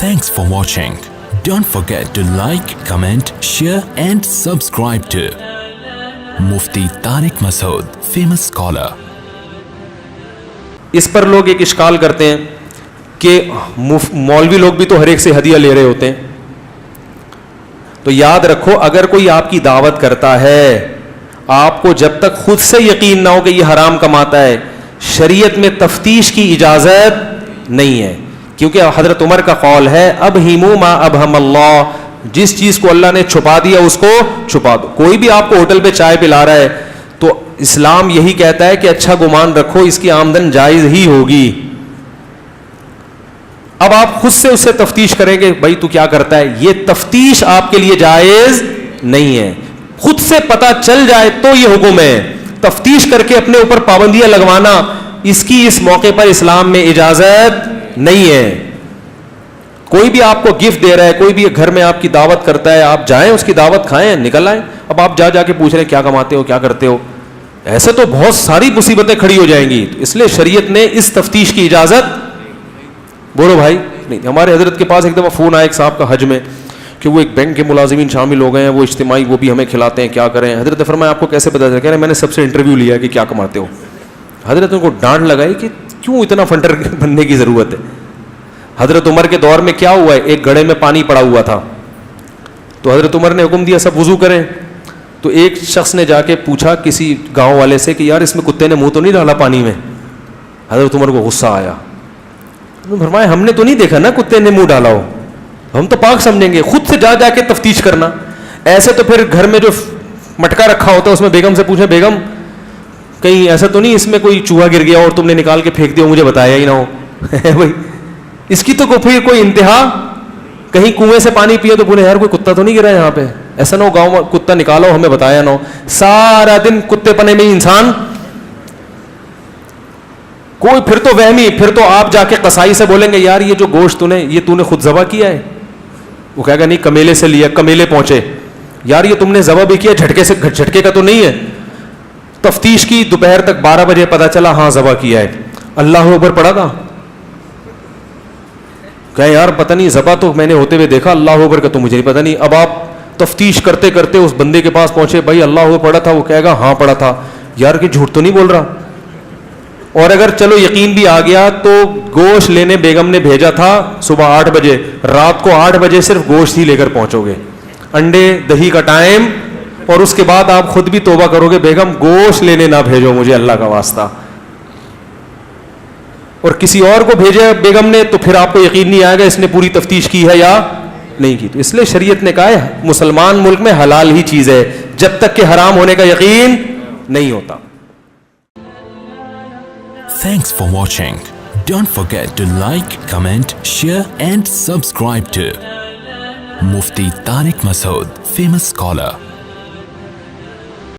Thanks for watching. Don't forget to like, comment, share and subscribe to Mufti Tariq Masood, famous scholar. اس پر لوگ ایک اشکال کرتے ہیں کہ مولوی لوگ بھی تو ہر ایک سے ہدیہ لے رہے ہوتے ہیں. تو یاد رکھو, اگر کوئی آپ کی دعوت کرتا ہے, آپ کو جب تک خود سے یقین نہ ہو کہ یہ حرام کماتا ہے, شریعت میں تفتیش کی اجازت نہیں ہے. کیونکہ حضرت عمر کا قول ہے, ابہموا ما ابہم اللہ, جس چیز کو اللہ نے چھپا دیا اس کو چھپا دو. کوئی بھی آپ کو ہوٹل پہ چائے پلا رہا ہے تو اسلام یہی کہتا ہے کہ اچھا گمان رکھو اس کی آمدن جائز ہی ہوگی. اب آپ خود سے اس سے تفتیش کریں گے بھائی تو کیا کرتا ہے, یہ تفتیش آپ کے لیے جائز نہیں ہے. خود سے پتہ چل جائے تو یہ حکم ہے. تفتیش کر کے اپنے اوپر پابندیاں لگوانا, اس کی اس موقع پر اسلام میں اجازت نہیں ہے. کوئی بھی آپ کو گفٹ دے رہا ہے, کوئی بھی گھر میں آپ کی دعوت کرتا ہے, آپ جائیں اس کی دعوت کھائیں, نکل آئیں. اب آپ جا کے پوچھ رہے ہیں کیا کماتے ہو, کیا کرتے ہو, ایسے تو بہت ساری مصیبتیں کھڑی ہو جائیں گی. اس لیے شریعت نے اس تفتیش کی اجازت, بولو بھائی نہیں. ہمارے حضرت کے پاس ایک دفعہ فون آیا ایک صاحب کا حج میں کہ وہ ایک بینک کے ملازمین شامل ہو گئے ہیں, وہ اجتماعی وہ بھی ہمیں کھلاتے ہیں, کیا کریں. حضرت نے فرمایا آپ کو کیسے پتا چلا؟ کہہ رہے میں نے سب سے انٹرویو لیا کہ کیا کماتے ہو. حضرت نے کو ڈانٹ لگائی کہ کیوں اتنا فنڈر بننے کی ضرورت ہے. حضرت عمر کے دور میں کیا ہوا ہے, ایک گڑھے میں پانی پڑا ہوا تھا تو حضرت عمر نے حکم دیا سب وضو کریں. تو ایک شخص نے جا کے پوچھا کسی گاؤں والے سے کہ یار اس میں کتے نے منہ تو نہیں ڈالا پانی میں. حضرت عمر کو غصہ آیا, فرمایا ہم نے تو نہیں دیکھا نا کتے نے منہ ڈالا ہو, ہم تو پاک سمجھیں گے. خود سے جا کے تفتیش کرنا. ایسے تو پھر گھر میں جو مٹکا رکھا ہوتا ہے اس میں بیگم سے پوچھیں بیگم کہیں ایسا تو نہیں اس میں کوئی چوہا گر گیا اور تم نے نکال کے پھینک دیا, مجھے بتایا ہی نہ ہو. بھائی اس کی تو پھر کوئی انتہا. کہیں کنویں سے پانی پیے تو بولے یار کوئی کتا تو نہیں گرا یہاں پہ, ایسا نہ ہو گاؤں میں کتا نکالو ہمیں بتایا نہ ہو. سارا دن کتے پنے میں انسان کوئی, پھر تو وہمی, پھر تو آپ جا کے قصائی سے بولیں گے یار یہ جو گوشت تو نے خود ذبح کیا ہے. وہ کہے گا نہیں کمیلے سے لیا, کمیلے پہنچے. یار یہ تم نے ذبح بھی کیا, جھٹکے کا تو نہیں ہے. تفتیش کی, دوپہر تک 12 بجے پتا چلا ہاں ذبح کیا ہے. اللہ اکبر پڑا تھا, کہ یار پتہ نہیں ذبح تو میں نے ہوتے ہوئے دیکھا, اللہ اکبر کا تو مجھے نہیں پتہ نہیں. اب آپ تفتیش کرتے کرتے اس بندے کے پاس پہنچے, بھائی اللہ اکبر پڑا تھا. وہ کہے گا ہاں پڑا تھا. یار کہ جھوٹ تو نہیں بول رہا. اور اگر چلو یقین بھی آ گیا تو گوشت لینے بیگم نے بھیجا تھا صبح 8 بجے, رات کو 8 بجے صرف گوشت ہی لے کر پہنچو گے, انڈے دہی کا ٹائم, اور اس کے بعد آپ خود بھی توبہ کرو گے بیگم گوشت لینے نہ بھیجو مجھے اللہ کا واسطہ. اور کسی اور کو بھیجے بیگم نے تو پھر آپ کو یقین نہیں آئے گا اس نے پوری تفتیش کی ہے یا نہیں کی. تو اس لیے شریعت نے کہا ہے مسلمان ملک میں حلال ہی چیز ہے جب تک کہ حرام ہونے کا یقین نہیں ہوتا. Thanks for watching. Don't forget to like, comment, share and subscribe to Mufti Tariq Masood, famous scholar.